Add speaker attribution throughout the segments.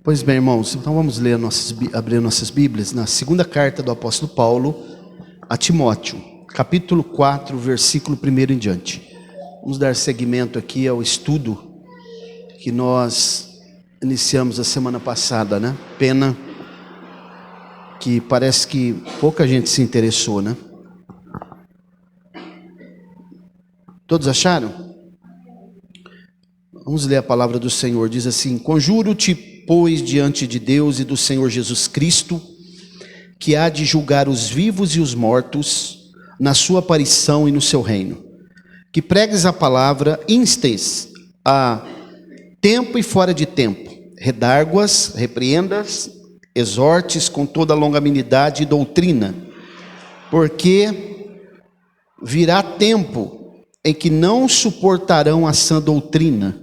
Speaker 1: Pois bem, irmãos, então vamos ler abrir nossas Bíblias na segunda carta do apóstolo Paulo a Timóteo, capítulo 4, versículo 1 em diante. Vamos dar seguimento aqui ao estudo que nós iniciamos a semana passada, né? Pena que parece que pouca gente se interessou, né? Todos acharam? Vamos ler a palavra do Senhor. Diz assim: conjuro-te, pois, diante de Deus e do Senhor Jesus Cristo, que há de julgar os vivos e os mortos na sua aparição e no seu reino, que pregues a palavra, instes a tempo e fora de tempo, redarguas, repreendas, exortes com toda longanimidade e doutrina, porque virá tempo em que não suportarão a sã doutrina,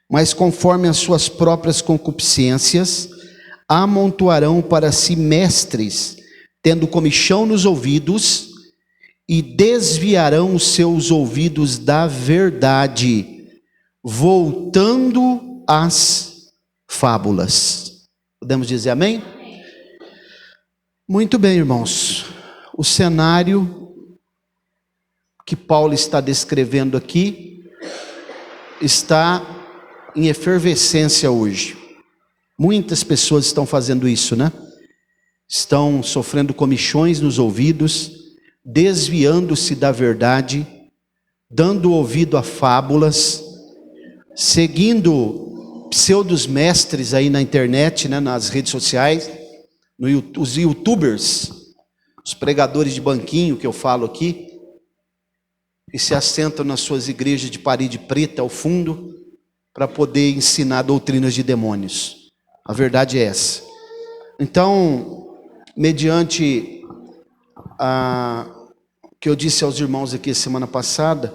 Speaker 1: mas conforme as suas próprias concupiscências, amontoarão para si mestres, tendo comichão nos ouvidos, e desviarão os seus ouvidos da verdade, voltando às fábulas. Podemos dizer amém? Muito bem, irmãos. O cenário que Paulo está descrevendo aqui está em efervescência hoje. Muitas pessoas estão fazendo isso, né? Estão sofrendo comichões nos ouvidos, desviando-se da verdade, dando ouvido a fábulas, seguindo pseudos mestres aí na internet, né, nas redes sociais, os youtubers, os pregadores de banquinho que eu falo aqui, que se assentam nas suas igrejas de parede preta ao fundo, para poder ensinar doutrinas de demônios. A verdade é essa. Então, mediante o que eu disse aos irmãos aqui semana passada,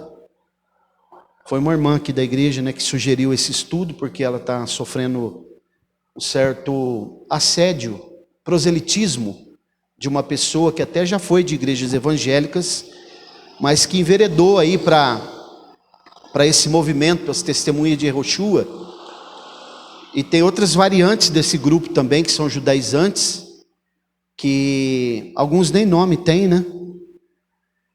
Speaker 1: foi uma irmã aqui da igreja, né, que sugeriu esse estudo, porque ela está sofrendo um certo assédio, proselitismo, de uma pessoa que até já foi de igrejas evangélicas, mas que enveredou aí para esse movimento, as testemunhas de Yehoshua. E tem outras variantes desse grupo também, que são judaizantes, que alguns nem nome têm, né?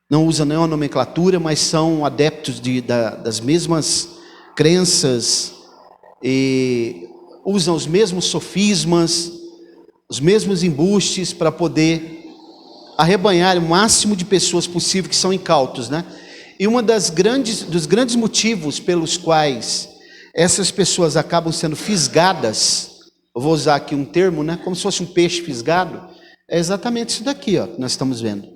Speaker 1: Não usam nenhuma nomenclatura, mas são adeptos das mesmas crenças, e usam os mesmos sofismas, os mesmos embustes para poder arrebanhar o máximo de pessoas possível que são incautos, né? E dos grandes motivos pelos quais essas pessoas acabam sendo fisgadas, eu vou usar aqui um termo, né, como se fosse um peixe fisgado, é exatamente isso daqui, ó, que nós estamos vendo.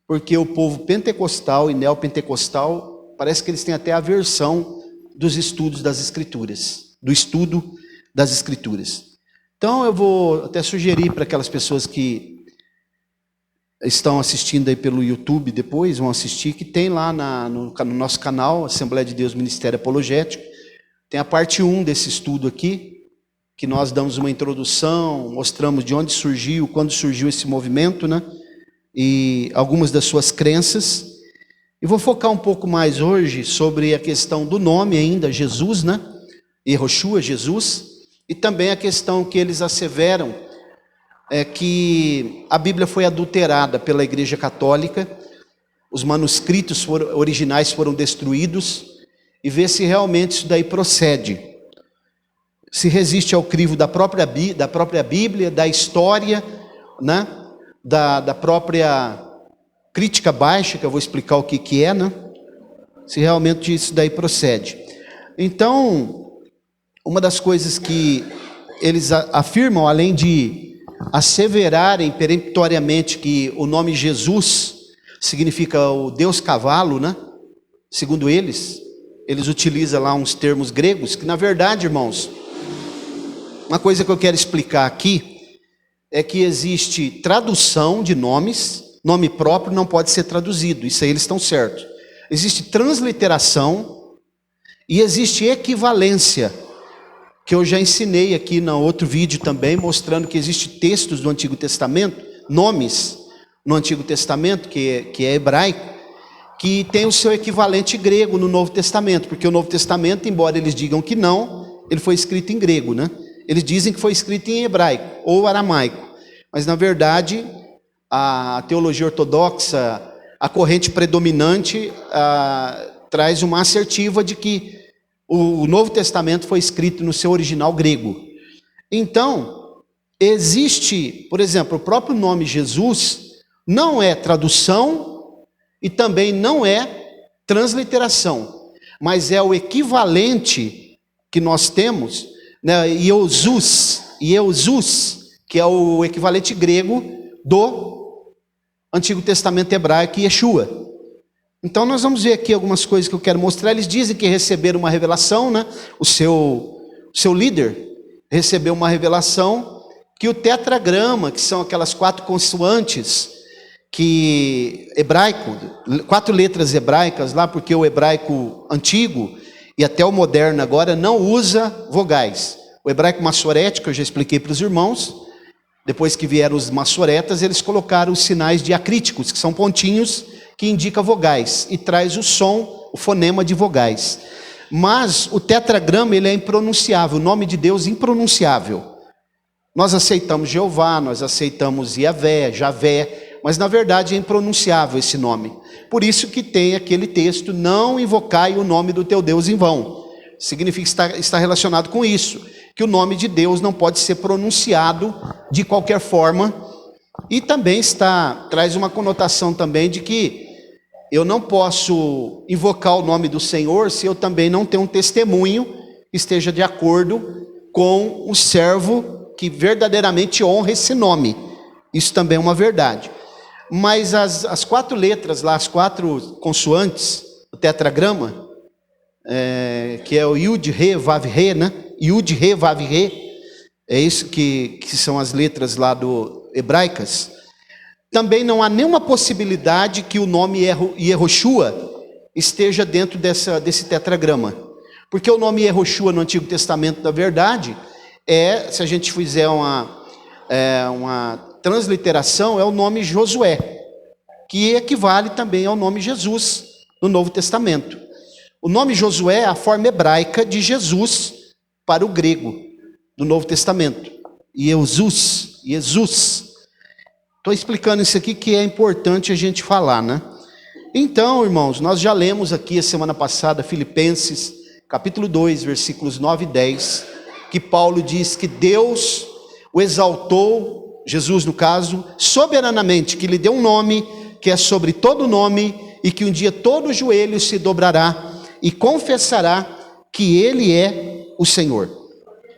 Speaker 1: Porque o povo pentecostal e neopentecostal, parece que eles têm até aversão dos estudos das Escrituras, do estudo das Escrituras. Então eu vou até sugerir para aquelas pessoas que estão assistindo aí pelo YouTube, depois vão assistir, que tem lá no nosso canal, Assembleia de Deus Ministério Apologético, tem a parte 1 desse estudo aqui, que nós damos uma introdução, mostramos de onde surgiu, quando surgiu esse movimento, né? E algumas das suas crenças. E vou focar um pouco mais hoje sobre a questão do nome ainda, Jesus, né? Yehoshua, Jesus, e também a questão que eles asseveram, que a Bíblia foi adulterada pela Igreja Católica, os manuscritos originais foram destruídos, e ver se realmente isso daí procede, se resiste ao crivo da própria Bíblia, da história, né? da própria crítica baixa, que eu vou explicar o que é, né? Se realmente isso daí procede. Então, uma das coisas que eles afirmam, além de asseverarem peremptoriamente que o nome Jesus significa o Deus cavalo, né? Segundo eles utilizam lá uns termos gregos, que na verdade, irmãos, uma coisa que eu quero explicar aqui, é que existe tradução de nomes, nome próprio não pode ser traduzido, isso aí eles estão certos. Existe transliteração e existe equivalência, que eu já ensinei aqui no outro vídeo também, mostrando que existem textos do Antigo Testamento, nomes no Antigo Testamento, que é hebraico, que tem o seu equivalente grego no Novo Testamento, porque o Novo Testamento, embora eles digam que não, ele foi escrito em grego, né? Eles dizem que foi escrito em hebraico ou aramaico, mas na verdade a teologia ortodoxa, a corrente predominante, traz uma assertiva de que o Novo Testamento foi escrito no seu original grego. Então, existe, por exemplo, o próprio nome Jesus não é tradução e também não é transliteração, mas é o equivalente que nós temos, né, Iesus, que é o equivalente grego do Antigo Testamento hebraico, Yeshua. Então nós vamos ver aqui algumas coisas que eu quero mostrar. Eles dizem que receberam uma revelação, né? O seu líder recebeu uma revelação que o tetragrama, que são aquelas 4 consoantes que hebraico, 4 letras hebraicas lá, porque o hebraico antigo e até o moderno agora não usa vogais. O hebraico massorético, eu já expliquei para os irmãos, depois que vieram os massoretas, eles colocaram os sinais diacríticos, que são pontinhos que indicam vogais, e traz o som, o fonema de vogais. Mas o tetragrama, ele é impronunciável, o nome de Deus impronunciável. Nós aceitamos Jeová, nós aceitamos Yahvé, Javé, mas na verdade é impronunciável esse nome. Por isso que tem aquele texto, não invocai o nome do teu Deus em vão. Significa que está relacionado com isso, que o nome de Deus não pode ser pronunciado de qualquer forma, e também traz uma conotação também de que eu não posso invocar o nome do Senhor se eu também não tenho um testemunho que esteja de acordo com o servo que verdadeiramente honra esse nome. Isso também é uma verdade. Mas as 4 letras lá, as 4 consoantes, o tetragrama, que é o Yud, Re, Vav, Re, né? Yud, Re, Vav, Re, é isso que são as letras lá do hebraicas. Também não há nenhuma possibilidade que o nome Yehoshua esteja dentro desse tetragrama. Porque o nome Yehoshua no Antigo Testamento, na verdade, se a gente fizer uma transliteração, é o nome Josué, que equivale também ao nome Jesus no Novo Testamento. O nome Josué é a forma hebraica de Jesus para o grego do Novo Testamento. Jesus. Estou explicando isso aqui que é importante a gente falar, né? Então, irmãos, nós já lemos aqui a semana passada, Filipenses, capítulo 2, versículos 9 e 10, que Paulo diz que Deus o exaltou, Jesus no caso, soberanamente, que lhe deu um nome, que é sobre todo nome, e que um dia todo joelho se dobrará e confessará que Ele é o Senhor.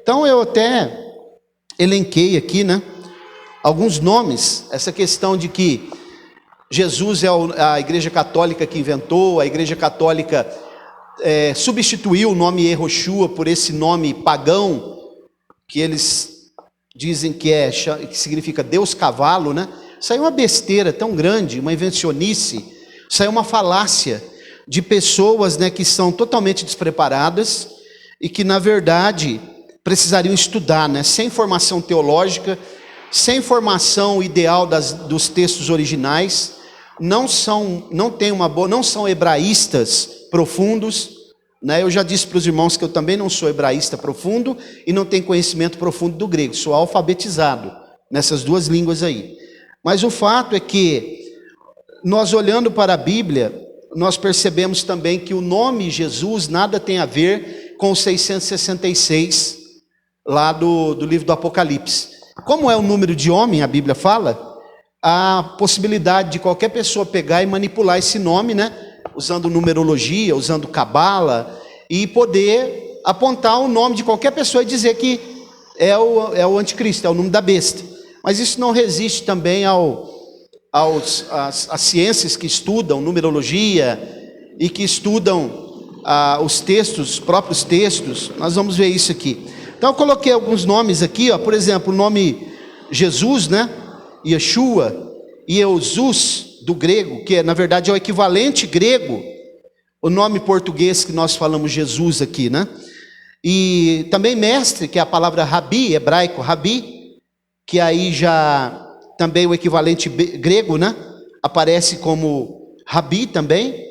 Speaker 1: Então eu até elenquei aqui, né? Alguns nomes, essa questão de que Jesus é a Igreja Católica que inventou, a Igreja Católica substituiu o nome Yehoshua por esse nome pagão, que eles dizem que significa Deus cavalo, né? Isso aí é uma besteira tão grande, uma invencionice, isso aí é uma falácia de pessoas, né, que são totalmente despreparadas e que na verdade precisariam estudar, né? Sem formação teológica, sem formação ideal dos textos originais, não são hebraístas profundos, né? Eu já disse para os irmãos que eu também não sou hebraísta profundo e não tenho conhecimento profundo do grego, sou alfabetizado nessas 2 línguas aí. Mas o fato é que nós olhando para a Bíblia, nós percebemos também que o nome Jesus nada tem a ver com o 666 lá do livro do Apocalipse. Como é o número de homem, a Bíblia fala, a possibilidade de qualquer pessoa pegar e manipular esse nome, né? Usando numerologia, usando cabala, e poder apontar o nome de qualquer pessoa e dizer que é o anticristo, é o nome da besta. Mas isso não resiste também às ciências que estudam numerologia e que estudam os próprios textos. Nós vamos ver isso aqui. Então eu coloquei alguns nomes aqui, ó, por exemplo, o nome Jesus, né? Yeshua, Iesus do grego, que na verdade é o equivalente grego, o nome português que nós falamos Jesus aqui, né? E também mestre, que é a palavra rabi, hebraico rabi, que aí já também o equivalente grego, né? Aparece como rabi também,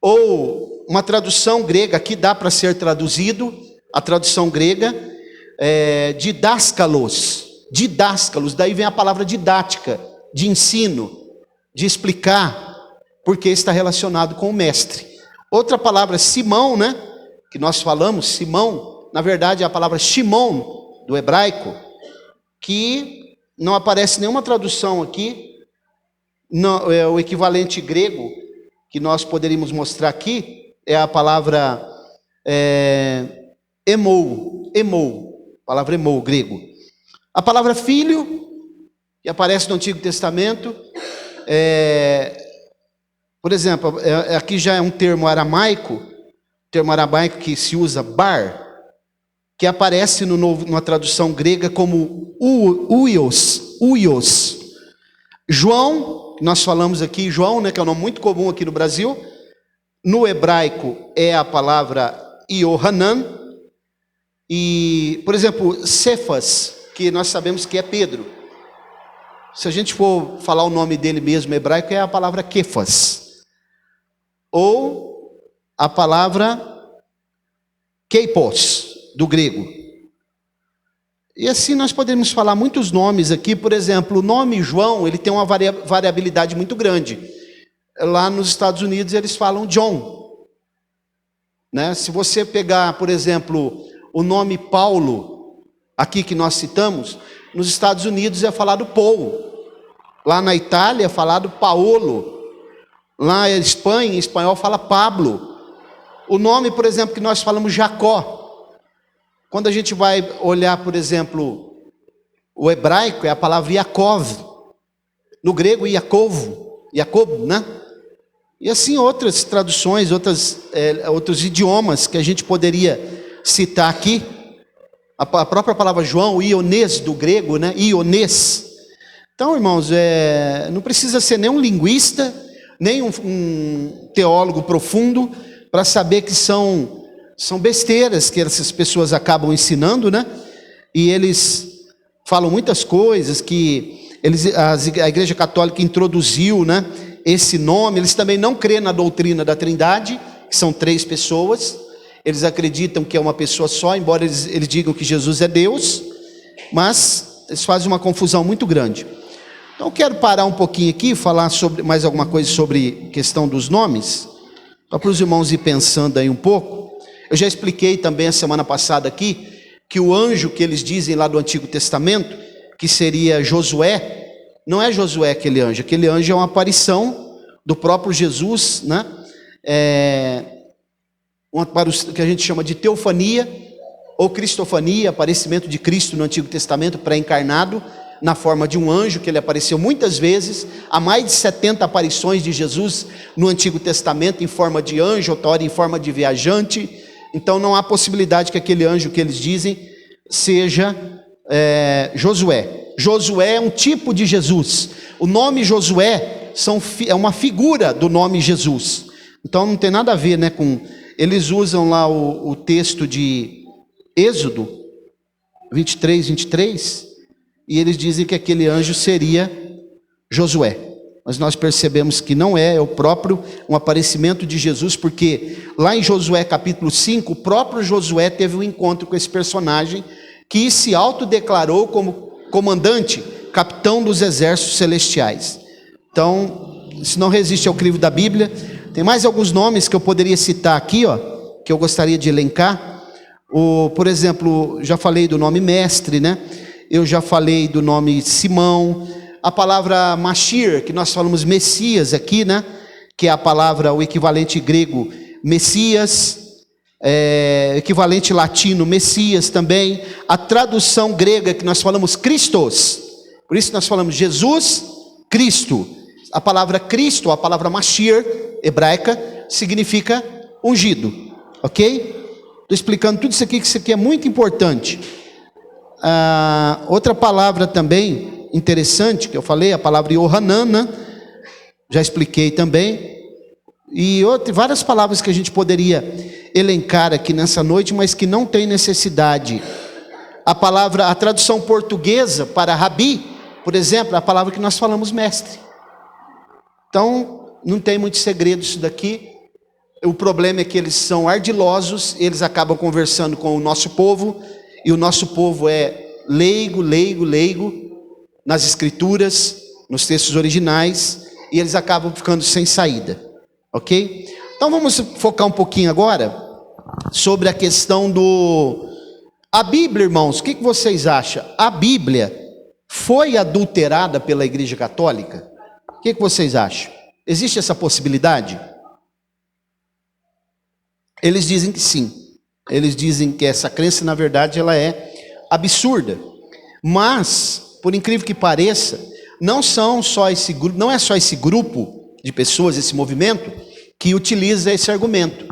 Speaker 1: ou uma tradução grega, aqui dá para ser traduzido, a tradução grega, didáscalos, daí vem a palavra didática, de ensino, de explicar, porque está relacionado com o mestre. Outra palavra, Simão, né, que nós falamos, Simão, na verdade é a palavra Shimon, do hebraico, que não aparece nenhuma tradução aqui, não, o equivalente grego que nós poderíamos mostrar aqui é a palavra emou, palavra emou, grego. A palavra filho, que aparece no Antigo Testamento, por exemplo, aqui já é um termo aramaico que se usa bar, que aparece numa tradução grega como uios. João, nós falamos aqui, João, né, que é um nome muito comum aqui no Brasil, no hebraico é a palavra Yohanan, e, por exemplo, Cefas, que nós sabemos que é Pedro. Se a gente for falar o nome dele mesmo em hebraico, é a palavra Kefas, ou a palavra Keipos, do grego. E assim nós podemos falar muitos nomes aqui. Por exemplo, o nome João, ele tem uma variabilidade muito grande. Lá nos Estados Unidos eles falam John, né? Se você pegar, por exemplo, o nome Paulo, aqui que nós citamos, nos Estados Unidos é falado Paul, lá na Itália é falado Paolo, lá na Espanha, em espanhol fala Pablo. O nome, por exemplo, que nós falamos Jacó, quando a gente vai olhar, por exemplo, o hebraico é a palavra Yaakov, no grego Jacob, né? E assim outras traduções, outros idiomas que a gente poderia citar aqui. A própria palavra João, Ionês do grego, né? Ionês. Então, irmãos, não precisa ser nem um linguista, nem um teólogo profundo para saber que são besteiras que essas pessoas acabam ensinando, né? E eles falam muitas coisas que a Igreja Católica introduziu, né? Esse nome. Eles também não crêem na doutrina da Trindade, que são 3 pessoas. Eles acreditam que é uma pessoa só, embora eles digam que Jesus é Deus, mas eles fazem uma confusão muito grande. Então eu quero parar um pouquinho aqui e falar sobre mais alguma coisa sobre questão dos nomes, só para os irmãos ir pensando aí um pouco. Eu já expliquei também a semana passada aqui, que o anjo que eles dizem lá do Antigo Testamento, que seria Josué, não é Josué aquele anjo é uma aparição do próprio Jesus, né? Para o que a gente chama de teofania, ou cristofania, aparecimento de Cristo no Antigo Testamento, pré-encarnado, na forma de um anjo, que ele apareceu muitas vezes. Há mais de 70 aparições de Jesus no Antigo Testamento, em forma de anjo, outra hora em forma de viajante. Então não há possibilidade que aquele anjo que eles dizem seja Josué. Josué é um tipo de Jesus. O nome Josué é uma figura do nome Jesus. Então não tem nada a ver, né, com... Eles usam lá o texto de Êxodo 23, e eles dizem que aquele anjo seria Josué. Mas nós percebemos que não é o próprio um aparecimento de Jesus, porque lá em Josué capítulo 5, o próprio Josué teve um encontro com esse personagem que se autodeclarou como comandante, capitão dos exércitos celestiais. Então, isso não resiste ao crivo da Bíblia. Tem mais alguns nomes que eu poderia citar aqui, que eu gostaria de elencar. Por exemplo, já falei do nome mestre, né? Eu já falei do nome Simão. A palavra Mashir, que nós falamos Messias aqui, né? Que é a palavra, o equivalente grego Messias, equivalente latino Messias também. A tradução grega que nós falamos Christos, por isso nós falamos Jesus, Cristo. A palavra Cristo, a palavra Mashir, hebraica, significa ungido, ok? Estou explicando tudo isso aqui, que isso aqui é muito importante. Outra palavra também interessante que eu falei, a palavra Yohanan, já expliquei também, e várias palavras que a gente poderia elencar aqui nessa noite, mas que não tem necessidade. A tradução portuguesa para Rabi, por exemplo, é a palavra que nós falamos mestre. Então, não tem muito segredo isso daqui. O problema é que eles são ardilosos, eles acabam conversando com o nosso povo, e o nosso povo é leigo nas escrituras, nos textos originais, e eles acabam ficando sem saída, ok? Então vamos focar um pouquinho agora sobre a questão a Bíblia, irmãos. O que vocês acham? A Bíblia foi adulterada pela Igreja Católica? O que vocês acham? Existe essa possibilidade? Eles dizem que sim. Eles dizem que essa crença, na verdade, ela é absurda. Mas, por incrível que pareça, não é só esse grupo de pessoas, esse movimento, que utiliza esse argumento.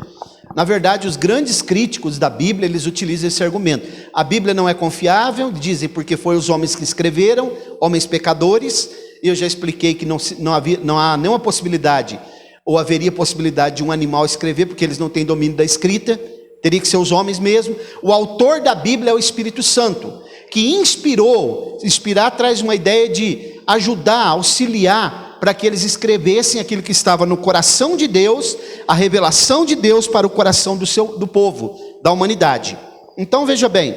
Speaker 1: Na verdade, os grandes críticos da Bíblia, eles utilizam esse argumento. A Bíblia não é confiável, dizem, porque foi os homens que escreveram, homens pecadores, e eu já expliquei que não há nenhuma possibilidade, ou haveria possibilidade de um animal escrever, porque eles não têm domínio da escrita, teria que ser os homens mesmo. O autor da Bíblia é o Espírito Santo, que inspirar traz uma ideia de ajudar, auxiliar, para que eles escrevessem aquilo que estava no coração de Deus, a revelação de Deus para o coração do povo, da humanidade. Então veja bem,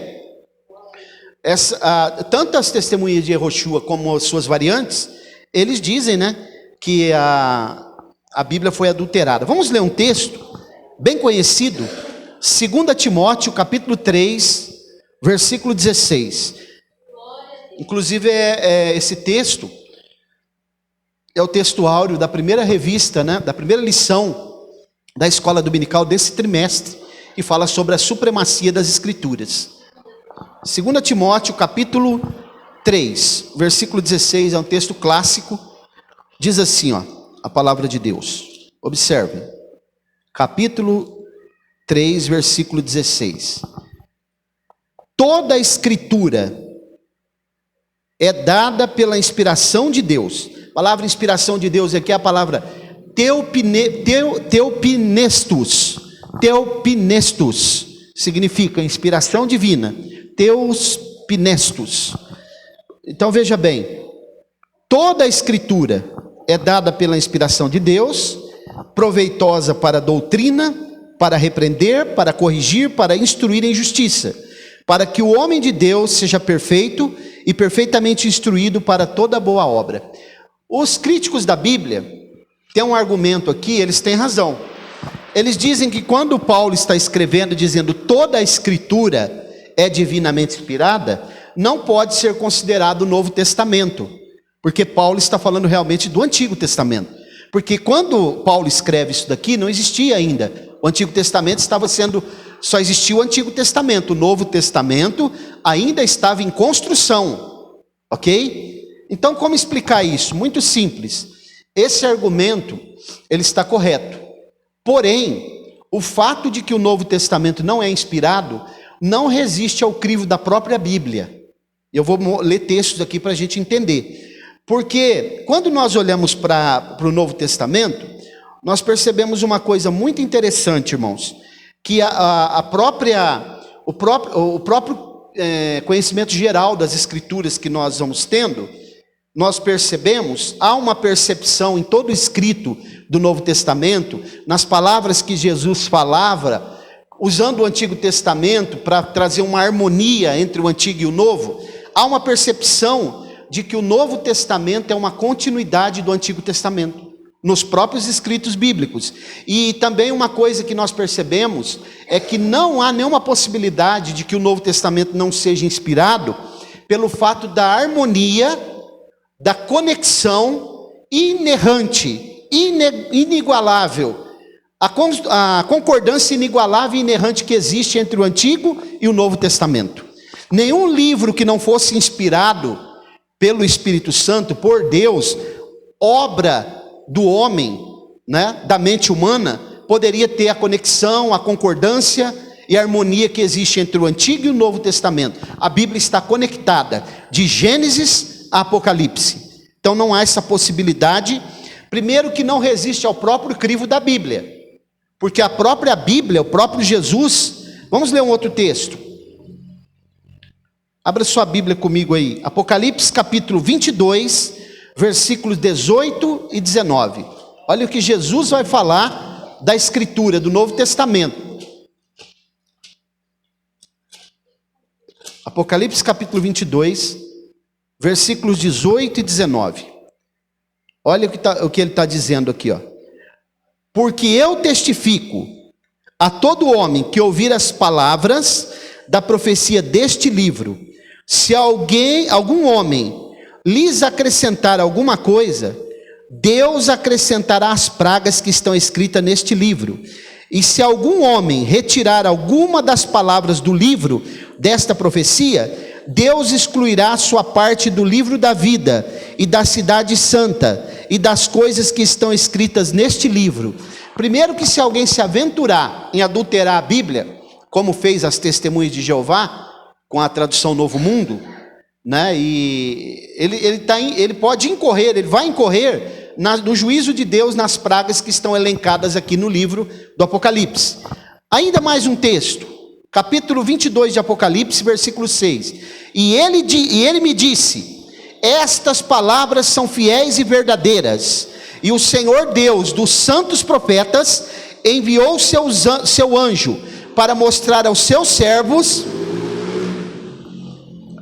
Speaker 1: tanto as testemunhas de Yehoshua como as suas variantes, eles dizem, né, que a Bíblia foi adulterada. Vamos ler um texto bem conhecido, 2 Timóteo capítulo 3, versículo 16. Inclusive esse texto é o texto áureo da primeira revista, né, da primeira lição da escola dominical desse trimestre, e fala sobre a supremacia das escrituras. 2 Timóteo capítulo 3, versículo 16, é um texto clássico. Diz assim, ó, a palavra de Deus. Observe. Capítulo 3, versículo 16. Toda a escritura é dada pela inspiração de Deus. A palavra inspiração de Deus aqui é a palavra teopinestus. Teopinestus significa inspiração divina. Teopinestus. Então veja bem, toda a escritura é dada pela inspiração de Deus, proveitosa para a doutrina, para repreender, para corrigir, para instruir em justiça, para que o homem de Deus seja perfeito e perfeitamente instruído para toda boa obra. Os críticos da Bíblia têm um argumento aqui, eles têm razão. Eles dizem que quando Paulo está escrevendo, dizendo toda a escritura é divinamente inspirada, não pode ser considerado o Novo Testamento, porque Paulo está falando realmente do Antigo Testamento. Porque quando Paulo escreve isso daqui, não existia ainda. O Antigo Testamento só existia o Antigo Testamento. O Novo Testamento ainda estava em construção, ok? Então, como explicar isso? Muito simples. Esse argumento, ele está correto. Porém, o fato de que o Novo Testamento não é inspirado, não resiste ao crivo da própria Bíblia. Eu vou ler textos aqui para a gente entender. Porque quando nós olhamos para o Novo Testamento, nós percebemos uma coisa muito interessante, irmãos, que o próprio conhecimento geral das Escrituras que nós vamos tendo, nós percebemos, há uma percepção em todo o escrito do Novo Testamento, nas palavras que Jesus falava, usando o Antigo Testamento para trazer uma harmonia entre o Antigo e o Novo, há uma percepção de que o Novo Testamento é uma continuidade do Antigo Testamento, nos próprios escritos bíblicos. E também uma coisa que nós percebemos é que não há nenhuma possibilidade de que o Novo Testamento não seja inspirado pelo fato da harmonia, da conexão inerrante, inigualável, a concordância inigualável e inerrante que existe entre o Antigo e o Novo Testamento. Nenhum livro que não fosse inspirado pelo Espírito Santo, por Deus, obra do homem, né, da mente humana, poderia ter a conexão, a concordância e a harmonia que existe entre o Antigo e o Novo Testamento. A Bíblia está conectada de Gênesis a Apocalipse. Então não há essa possibilidade. Primeiro, que não resiste ao próprio crivo da Bíblia, porque a própria Bíblia, o próprio Jesus. Vamos ler um outro texto. Abra sua Bíblia comigo aí, Apocalipse capítulo 22, versículos 18 e 19. Olha o que Jesus vai falar da Escritura, do Novo Testamento. Apocalipse capítulo 22, versículos 18 e 19. Olha o que ele está dizendo aqui, ó. Porque eu testifico a todo homem que ouvir as palavras da profecia deste livro, se algum homem lhes acrescentar alguma coisa, Deus acrescentará as pragas que estão escritas neste livro. E se algum homem retirar alguma das palavras do livro desta profecia, Deus excluirá a sua parte do livro da vida e da cidade santa e das coisas que estão escritas neste livro. Primeiro, que se alguém se aventurar em adulterar a Bíblia, como fez as Testemunhas de Jeová, com a tradução Novo Mundo, né? E ele pode incorrer, ele vai incorrer no juízo de Deus nas pragas que estão elencadas aqui no livro do Apocalipse. Ainda mais um texto, capítulo 22 de Apocalipse, versículo 6. E ele me disse: estas palavras são fiéis e verdadeiras, e o Senhor Deus dos santos profetas enviou seu anjo para mostrar aos seus servos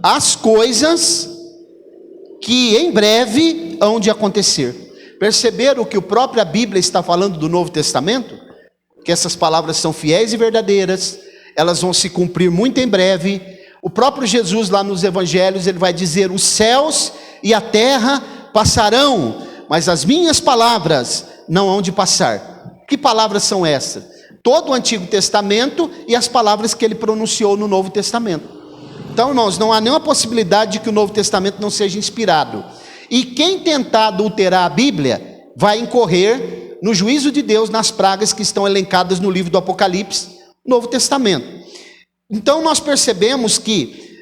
Speaker 1: as coisas que em breve hão de acontecer. Perceberam que a própria Bíblia está falando do Novo Testamento? Que essas palavras são fiéis e verdadeiras, elas vão se cumprir muito em breve. O próprio Jesus lá nos Evangelhos, ele vai dizer: os céus e a terra passarão, mas as minhas palavras não hão de passar. Que palavras são essas? Todo o Antigo Testamento e as palavras que ele pronunciou no Novo Testamento. Então, irmãos, não há nenhuma possibilidade de que o Novo Testamento não seja inspirado. E quem tentar adulterar a Bíblia vai incorrer no juízo de Deus nas pragas que estão elencadas no livro do Apocalipse, Novo Testamento. Então nós percebemos que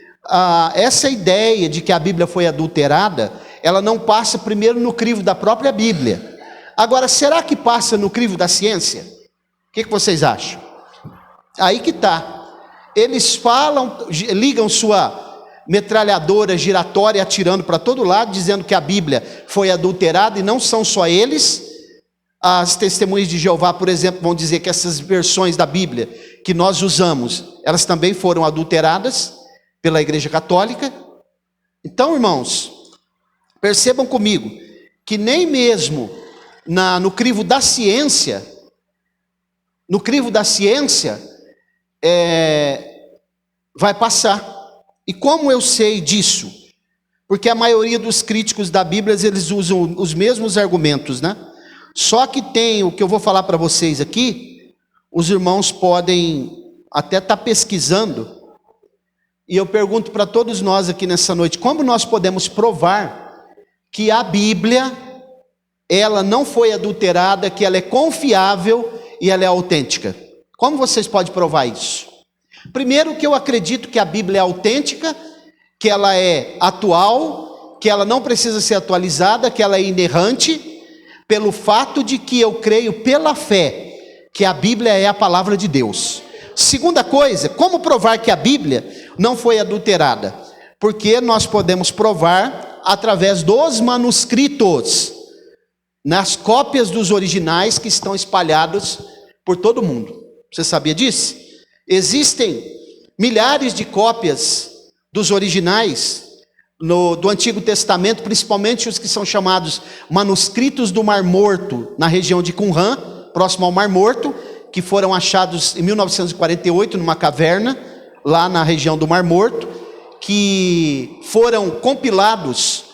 Speaker 1: essa ideia de que a Bíblia foi adulterada, ela não passa primeiro no crivo da própria Bíblia. Agora, será que passa no crivo da ciência? O que vocês acham? Aí que está. Eles falam, ligam sua metralhadora giratória atirando para todo lado, dizendo que a Bíblia foi adulterada, e não são só eles. As Testemunhas de Jeová, por exemplo, vão dizer que essas versões da Bíblia que nós usamos, elas também foram adulteradas pela Igreja Católica. Então, irmãos, percebam comigo que nem mesmo no crivo da ciência, vai passar. E como eu sei disso? Porque a maioria dos críticos da Bíblia, eles usam os mesmos argumentos, né? Só que tem o que eu vou falar para vocês aqui, os irmãos podem até estar pesquisando, e eu pergunto para todos nós aqui nessa noite: como nós podemos provar que a Bíblia, ela não foi adulterada, que ela é confiável e ela é autêntica? Como vocês podem provar isso? Primeiro, que eu acredito que a Bíblia é autêntica, que ela é atual, que ela não precisa ser atualizada, que ela é inerrante, pelo fato de que eu creio pela fé que a Bíblia é a palavra de Deus. Segunda coisa, como provar que a Bíblia não foi adulterada? Porque nós podemos provar através dos manuscritos, nas cópias dos originais que estão espalhados por todo o mundo. Você sabia disso? Existem milhares de cópias dos originais do Antigo Testamento, principalmente os que são chamados manuscritos do Mar Morto, na região de Qumran, próximo ao Mar Morto, que foram achados em 1948 numa caverna, lá na região do Mar Morto, que foram compilados,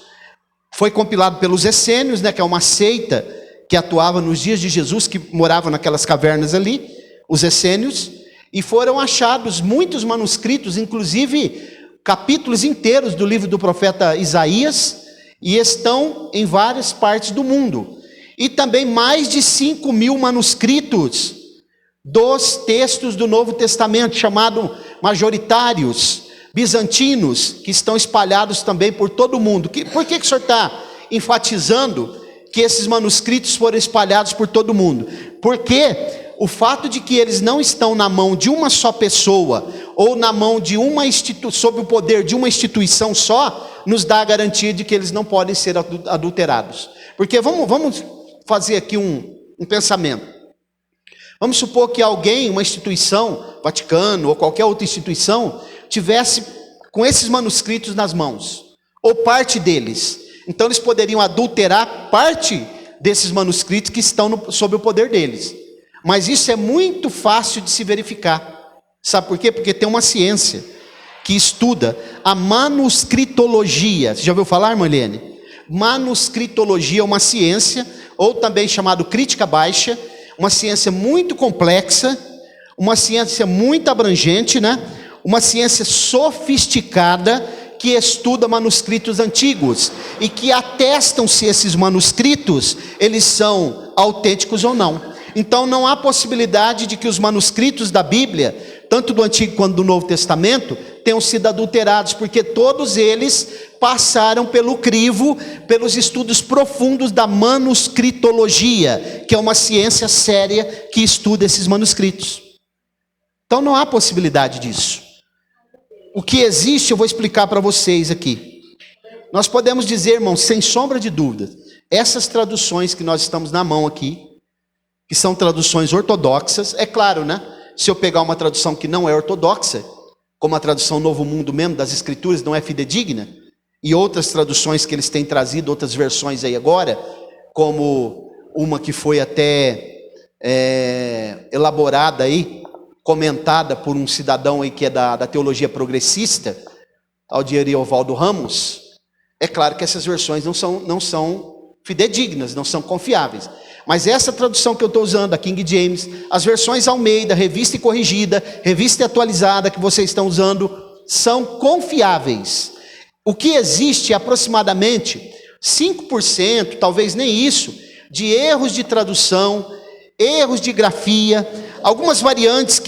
Speaker 1: foi compilado pelos essênios, né, que é uma seita que atuava nos dias de Jesus, que morava naquelas cavernas ali, os essênios. E foram achados muitos manuscritos, inclusive capítulos inteiros do livro do profeta Isaías, e estão em várias partes do mundo. E também mais de 5.000 manuscritos dos textos do Novo Testamento, chamados majoritários, bizantinos, que estão espalhados também por todo o mundo. Por que o senhor está enfatizando que esses manuscritos foram espalhados por todo o mundo? Porque o fato de que eles não estão na mão de uma só pessoa, ou na mão de sob o poder de uma instituição só, nos dá a garantia de que eles não podem ser adulterados. Porque vamos fazer aqui um pensamento. Vamos supor que alguém, uma instituição, Vaticano ou qualquer outra instituição, tivesse com esses manuscritos nas mãos, ou parte deles. Então eles poderiam adulterar parte desses manuscritos que estão sob o poder deles. Mas isso é muito fácil de se verificar. Sabe por quê? Porque tem uma ciência que estuda a manuscritologia. Você já ouviu falar, Marlene? Manuscritologia é uma ciência, ou também chamado crítica baixa, uma ciência muito complexa, uma ciência muito abrangente, né? Uma ciência sofisticada que estuda manuscritos antigos e que atestam se esses manuscritos eles são autênticos ou não. Então não há possibilidade de que os manuscritos da Bíblia, tanto do Antigo quanto do Novo Testamento, tenham sido adulterados, porque todos eles passaram pelo crivo, pelos estudos profundos da manuscritologia, que é uma ciência séria que estuda esses manuscritos. Então não há possibilidade disso. O que existe, eu vou explicar para vocês aqui. Nós podemos dizer, irmãos, sem sombra de dúvida, essas traduções que nós estamos na mão aqui, que são traduções ortodoxas, é claro, né? Se eu pegar uma tradução que não é ortodoxa, como a tradução Novo Mundo mesmo, das Escrituras, não é fidedigna, e outras traduções que eles têm trazido, outras versões aí agora, como uma que foi até elaborada aí, comentada por um cidadão aí que é da teologia progressista, tal de Ariovaldo Ramos, é claro que essas versões não são fidedignas, não são confiáveis. Mas essa tradução que eu estou usando, a King James, as versões Almeida, revista e corrigida, revista e atualizada que vocês estão usando, são confiáveis. O que existe é aproximadamente 5%, talvez nem isso, de erros de tradução, erros de grafia, algumas variantes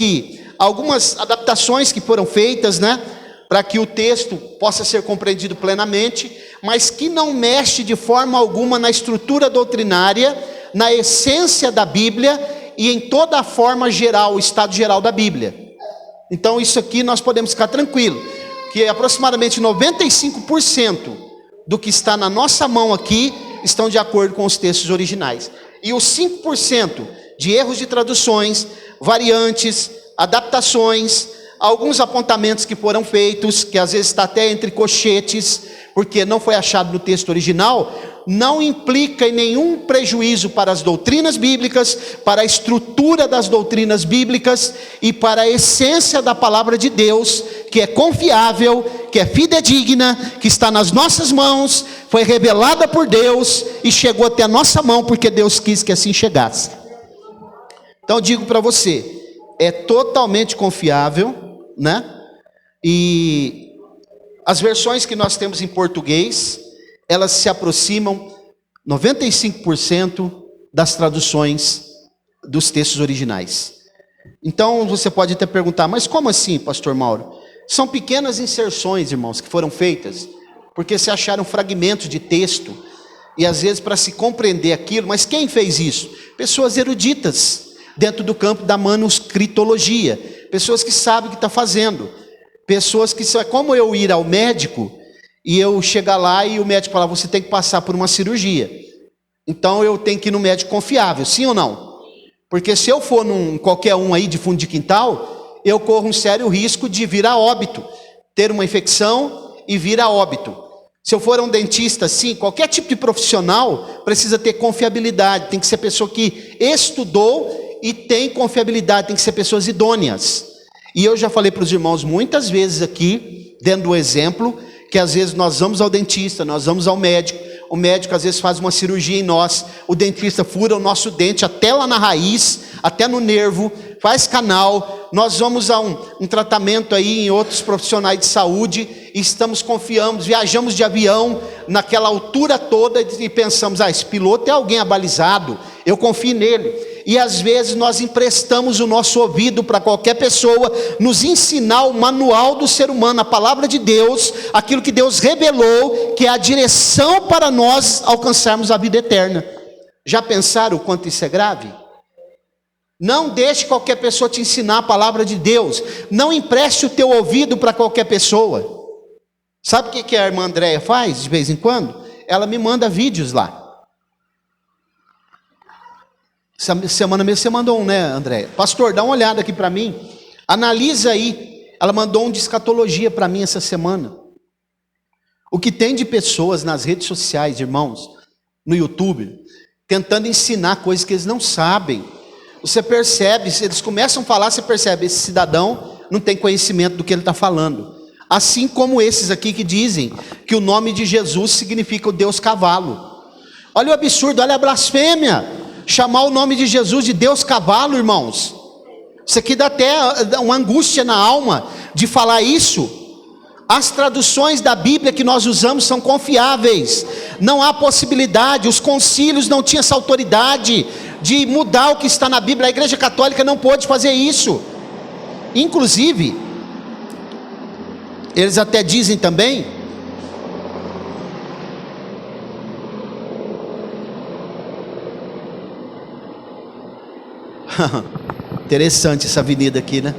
Speaker 1: algumas adaptações que foram feitas, né, para que o texto possa ser compreendido plenamente, mas que não mexe de forma alguma na estrutura doutrinária, na essência da Bíblia e em toda a forma geral, o estado geral da Bíblia. Então isso aqui nós podemos ficar tranquilos, que aproximadamente 95% do que está na nossa mão aqui estão de acordo com os textos originais. E os 5% de erros de traduções, variantes, adaptações, alguns apontamentos que foram feitos, que às vezes está até entre colchetes, porque não foi achado no texto original, não implica em nenhum prejuízo para as doutrinas bíblicas, para a estrutura das doutrinas bíblicas e para a essência da palavra de Deus, que é confiável, que é fidedigna, que está nas nossas mãos, foi revelada por Deus e chegou até a nossa mão porque Deus quis que assim chegasse. Então eu digo para você, é totalmente confiável, né? E as versões que nós temos em português, elas se aproximam 95% das traduções dos textos originais. Então você pode até perguntar, mas como assim, pastor Mauro? São pequenas inserções, irmãos, que foram feitas, porque se acharam fragmentos de texto, e às vezes para se compreender aquilo, mas quem fez isso? Pessoas eruditas, dentro do campo da manuscritologia, pessoas que sabem o que está fazendo, pessoas que, é como eu ir ao médico, e eu chegar lá e o médico falar, você tem que passar por uma cirurgia. Então eu tenho que ir no médico confiável, sim ou não? Porque se eu for num qualquer um aí de fundo de quintal, eu corro um sério risco de vir a óbito, ter uma infecção e vir a óbito. Se eu for um dentista, sim, qualquer tipo de profissional precisa ter confiabilidade, tem que ser pessoa que estudou e tem confiabilidade, tem que ser pessoas idôneas. E eu já falei para os irmãos muitas vezes aqui, dentro do exemplo, que às vezes nós vamos ao dentista, nós vamos ao médico, o médico às vezes faz uma cirurgia em nós, o dentista fura o nosso dente até lá na raiz, até no nervo, faz canal, nós vamos a um tratamento aí em outros profissionais de saúde, e confiamos, viajamos de avião naquela altura toda e pensamos, esse piloto é alguém abalizado, eu confio nele. E às vezes nós emprestamos o nosso ouvido para qualquer pessoa nos ensinar o manual do ser humano, a palavra de Deus, aquilo que Deus revelou, que é a direção para nós alcançarmos a vida eterna. Já pensaram o quanto isso é grave? Não deixe qualquer pessoa te ensinar a palavra de Deus. Não empreste o teu ouvido para qualquer pessoa. Sabe o que a irmã Andréia faz de vez em quando? Ela me manda vídeos lá. Essa semana mesmo você mandou um, né, Andréia? Pastor, dá uma olhada aqui para mim. Analisa aí Ela mandou um de escatologia para mim essa semana. O que tem de pessoas nas redes sociais, irmãos, no YouTube, tentando ensinar coisas que eles não sabem. Você percebe, se eles começam a falar, você percebe, esse cidadão não tem conhecimento do que ele está falando. Assim como esses aqui que dizem que o nome de Jesus significa o Deus cavalo. Olha o absurdo, olha a blasfêmia. Chamar o nome de Jesus de Deus cavalo, irmãos. Isso aqui dá até uma angústia na alma de falar isso. As traduções da Bíblia que nós usamos são confiáveis. Não há possibilidade, os concílios não tinham essa autoridade de mudar o que está na Bíblia. A Igreja Católica não pôde fazer isso. Inclusive, eles até dizem também, interessante essa avenida aqui, né?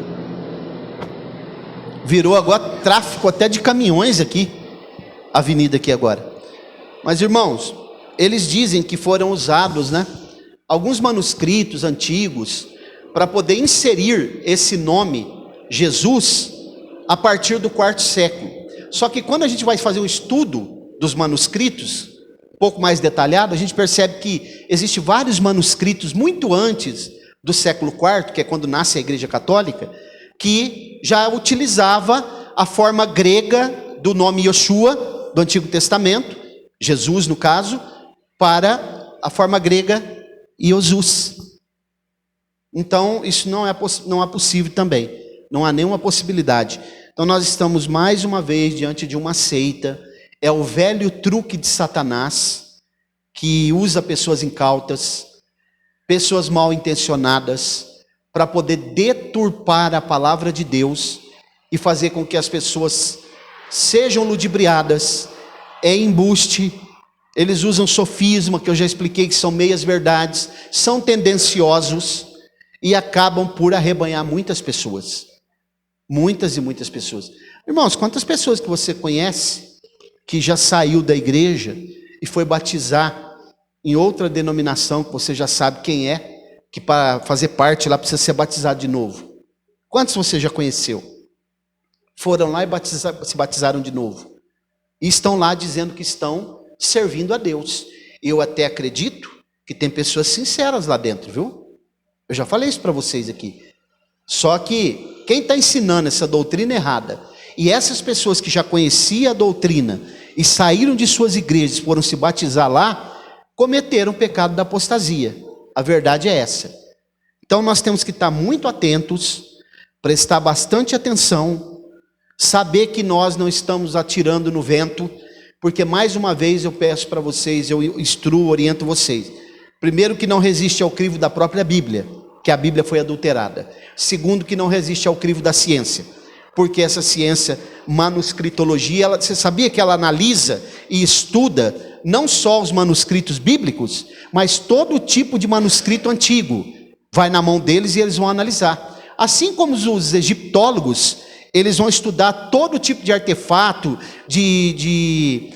Speaker 1: Virou agora tráfego até de caminhões aqui, a avenida aqui agora. Mas irmãos, eles dizem que foram usados, né, alguns manuscritos antigos para poder inserir esse nome Jesus a partir do quarto século. Só que quando a gente vai fazer um estudo dos manuscritos, um pouco mais detalhado, a gente percebe que existem vários manuscritos muito antes do século IV, que é quando nasce a Igreja Católica, que já utilizava a forma grega do nome Yoshua, do Antigo Testamento, Jesus no caso, para a forma grega Iosus. Então isso não é possível também, não há nenhuma possibilidade. Então nós estamos mais uma vez diante de uma seita, é o velho truque de Satanás, que usa pessoas incautas, pessoas mal intencionadas, para poder deturpar a palavra de Deus e fazer com que as pessoas sejam ludibriadas, embuste. Eles usam sofisma, que eu já expliquei que são meias verdades, são tendenciosos e acabam por arrebanhar muitas pessoas, muitas e muitas pessoas. Irmãos, quantas pessoas que você conhece que já saiu da igreja e foi batizar em outra denominação que você já sabe quem é, que para fazer parte lá precisa ser batizado de novo? Quantos você já conheceu? Foram lá e se batizaram de novo. E estão lá dizendo que estão servindo a Deus. Eu até acredito que tem pessoas sinceras lá dentro, viu? Eu já falei isso para vocês aqui. Só que quem está ensinando essa doutrina errada, e essas pessoas que já conheciam a doutrina e saíram de suas igrejas, foram se batizar lá, cometeram o pecado da apostasia. A verdade é essa. Então nós temos que estar muito atentos, prestar bastante atenção, saber que nós não estamos atirando no vento, porque mais uma vez eu peço para vocês, eu instruo, oriento vocês. Primeiro, que não resiste ao crivo da própria Bíblia, que a Bíblia foi adulterada. Segundo, que não resiste ao crivo da ciência, porque essa ciência, manuscritologia, você sabia que ela analisa e estuda não só os manuscritos bíblicos, mas todo tipo de manuscrito antigo. Vai na mão deles e eles vão analisar. Assim como os egiptólogos, eles vão estudar todo tipo de artefato, de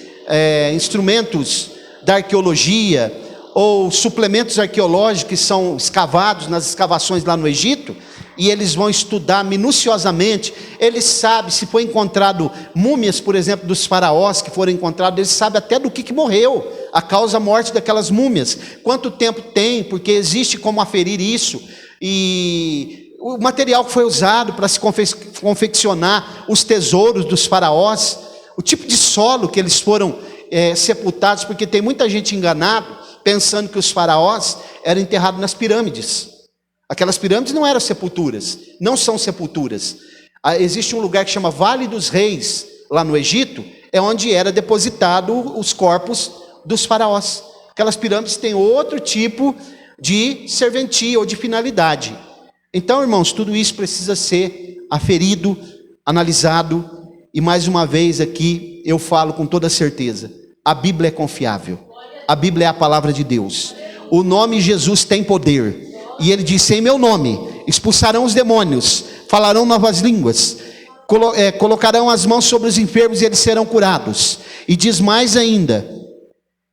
Speaker 1: instrumentos da arqueologia, ou suplementos arqueológicos que são escavados nas escavações lá no Egito, e eles vão estudar minuciosamente. Eles sabem, se foi encontrado múmias, por exemplo, dos faraós que foram encontrados, eles sabem até do que morreu, a causa morte daquelas múmias, quanto tempo tem, porque existe como aferir isso, e o material que foi usado para se confeccionar os tesouros dos faraós, o tipo de solo que eles foram sepultados, porque tem muita gente enganada, pensando que os faraós eram enterrados nas pirâmides. Aquelas pirâmides não eram sepulturas, não são sepulturas. Existe um lugar que chama Vale dos Reis, lá no Egito, é onde era depositado os corpos dos faraós. Aquelas pirâmides têm outro tipo de serventia ou de finalidade. Então, irmãos, tudo isso precisa ser aferido, analisado, e mais uma vez aqui eu falo com toda certeza, a Bíblia é confiável, a Bíblia é a palavra de Deus, o nome Jesus tem poder, e ele disse: em meu nome expulsarão os demônios, falarão novas línguas, colocarão as mãos sobre os enfermos e eles serão curados. E diz mais ainda: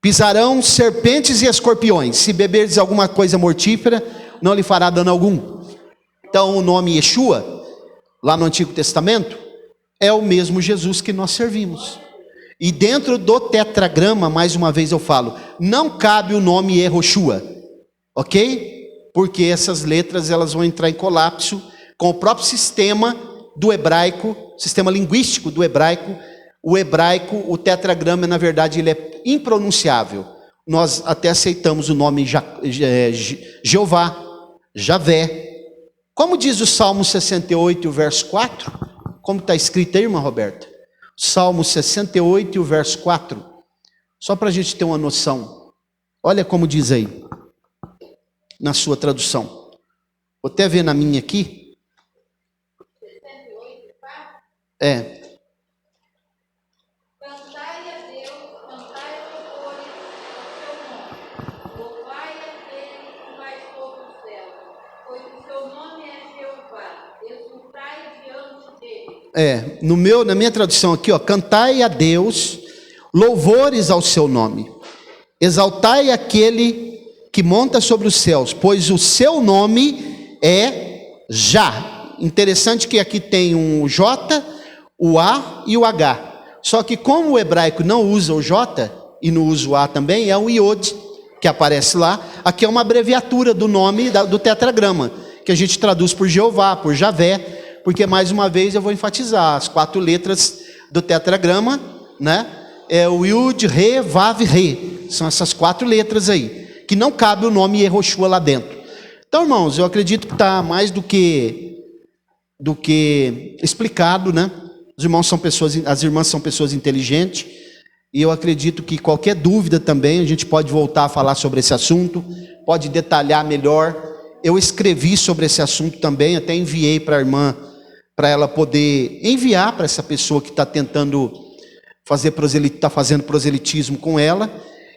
Speaker 1: pisarão serpentes e escorpiões, se beberdes alguma coisa mortífera, não lhe fará dano algum. Então o nome Yeshua, lá no Antigo Testamento, é o mesmo Jesus que nós servimos. E dentro do tetragrama, mais uma vez eu falo, não cabe o nome Yehoshua, ok? Porque essas letras elas vão entrar em colapso com o próprio sistema do hebraico, sistema linguístico do hebraico. O hebraico, o tetragrama, na verdade, ele é impronunciável. Nós até aceitamos o nome Jeová, Javé. Como diz o Salmo 68, o verso 4? Como está escrito aí, irmã Roberta? Salmo 68, o verso 4. Só para a gente ter uma noção. Olha como diz aí, na sua tradução. Vou até ver na minha aqui.
Speaker 2: 68, 4?
Speaker 1: É.
Speaker 2: Cantai a Deus, cantai louvores ao seu nome. Louvai aquele que vai sobre o céu, pois o seu nome é Jeová. Exultai diante dele.
Speaker 1: Na minha tradução aqui, ó, cantai a Deus, louvores ao seu nome. Exaltai aquele que monta sobre os céus, pois o seu nome é Já. Interessante que aqui tem um J, o A e o H. Só que como o hebraico não usa o J e não usa o A também, é o Iod, que aparece lá. Aqui é uma abreviatura do nome do tetragrama, que a gente traduz por Jeová, por Javé, porque mais uma vez eu vou enfatizar, as 4 letras do tetragrama, né? É o Yud, Re, Vav, Re. São essas 4 letras aí, que não cabe o nome Yehoshua lá dentro. Então, irmãos, eu acredito que está mais do que explicado, né? As irmãs são pessoas inteligentes, e eu acredito que qualquer dúvida também, a gente pode voltar a falar sobre esse assunto, pode detalhar melhor. Eu escrevi sobre esse assunto também, até enviei para a irmã, para ela poder enviar para essa pessoa que está tentando está fazendo proselitismo com ela.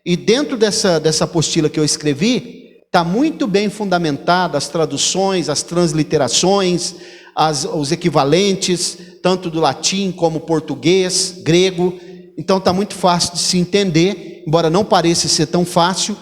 Speaker 1: E dentro dessa apostila que eu escrevi, está muito bem fundamentada as traduções, as transliterações, os equivalentes, tanto do latim como português, grego. Então está muito fácil de se entender, embora não pareça ser tão fácil,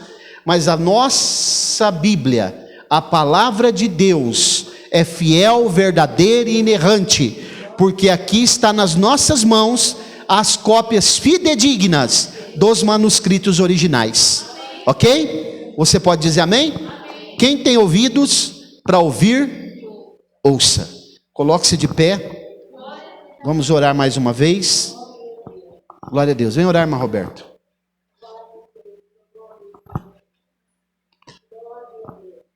Speaker 1: mas a nossa Bíblia, a palavra de Deus, é fiel, verdadeira e inerrante, porque aqui está nas nossas mãos as cópias fidedignas dos manuscritos originais. Ok? Você pode dizer amém? Quem tem ouvidos para ouvir, ouça. Coloque-se de pé. Vamos orar mais uma vez. Glória a Deus. Vem orar, irmã Roberto.